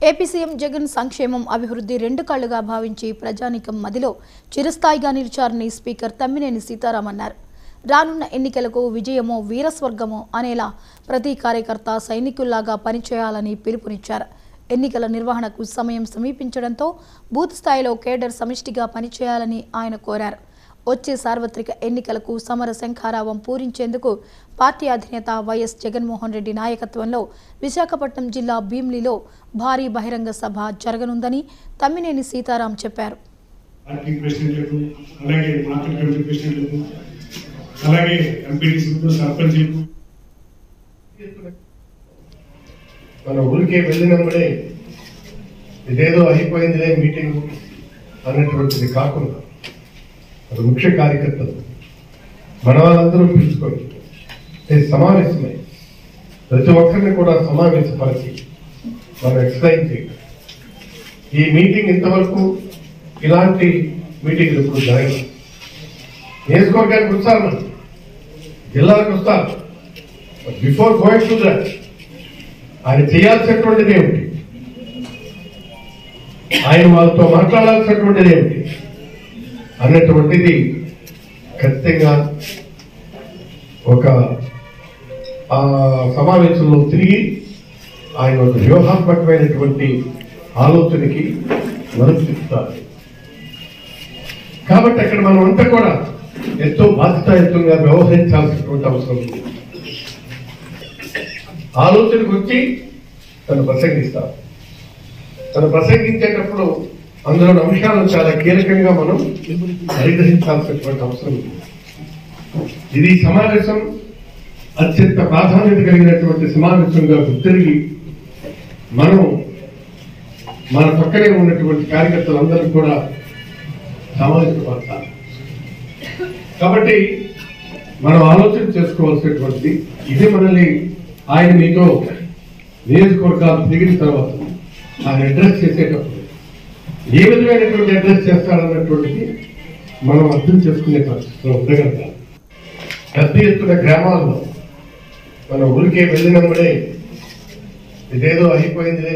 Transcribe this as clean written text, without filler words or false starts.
AP CM Jagan సంక్షేమం అభివృద్ధి రెండు కళ్లుగా భావించి ప్రజానీకం మదిలో చిరస్థాయిగా నిలిచారని స్పీకర్ తమ్మినేని సీతారాం అన్నారు. రానున్న ఎన్నికలకు విజయమో వీరస్వర్గమో అనేలా ప్రతి కార్యకర్త సైనికుల్లాగా పనిచేయాలని పిలుపునిచ్చారు. ఎన్నికల నిర్వహణకు సమయం సమీపించడంతో బూత్ స్థాయిలో కేడర్ సమిష్టిగా పనిచేయాలని ఆయన కోరారు. వచ్చే సార్వత్రిక ఎన్నికలకు సమర శంఖారావం పూరించేందుకు పార్టీ అధినేత వైఎస్ జగన్మోహన్ రెడ్డి నాయకత్వంలో విశాఖపట్నం జిల్లా భీమ్లీలో భారీ బహిరంగ సభ జరగనుందని తమ్మినేని సీతారాం చెప్పారు. మన ఊరికే వెళ్ళినప్పుడే ఇదేదో అయిపోయిందిలే మీటింగ్ అన్నటువంటిది కాకుండా అది ముఖ్య కార్యకర్తలు మన వాళ్ళందరూ పిలుచుకొని సమావేశమై ప్రతి ఒక్కరిని కూడా సమావేశపరిచి మనం ఎక్స్ప్లెయిన్ చేయాలి. ఈ మీటింగ్ ఇంతవరకు ఇలాంటి మీటింగ్లు ఇప్పుడు జరగదు. నియోజకవర్గానికి వస్తారు, మనం జిల్లాలకు వస్తారు. బిఫోర్ గోయింగ్ టు దట్ ఆయన చేయాల్సినటువంటిది ఏమిటి, ఆయన వాళ్ళతో మాట్లాడాల్సినటువంటిది ఏమిటి అన్నటువంటిది ఖచ్చితంగా ఒక సమావేశంలో తిరిగి ఆయన ఒక వ్యూహాత్మకమైనటువంటి ఆలోచనకి మరుపుతారు. కాబట్టి అక్కడ మనం అంతా కూడా ఎంతో బాధ్యతాయుతంగా వ్యవహరించాల్సినటువంటి అవసరం ఉంది. ఆలోచనకు వచ్చి తను ప్రసంగిస్తారు. తను ప్రసంగించేటప్పుడు అందులో అంశాలను చాలా కీలకంగా మనం పరిగ్రహించాల్సినటువంటి అవసరం ఉంది. ఇది సమావేశం అత్యంత ప్రాధాన్యత కలిగినటువంటి సమావేశంగా గుర్తిరిగి మనం మన పక్కనే ఉన్నటువంటి కార్యకర్తలందరూ కూడా సమావేశపడతారు. కాబట్టి మనం ఆలోచన చేసుకోవాల్సినటువంటిది ఇది. మనల్ని ఆయన మీతో నియోజకవర్గాలు తిరిగిన తర్వాత ఆయన అడ్రస్ చేసేటప్పుడు ఏ విధమైనటువంటి అడ్రస్ చేస్తారన్నటువంటిది మనం అర్థం చేసుకునే పరిస్థితిలో ఉండగలగాలి. పెద్ద ఎత్తున గ్రామాల్లో మనం ఊరికే వెళ్ళినప్పుడే ఇదేదో అయిపోయిందిలే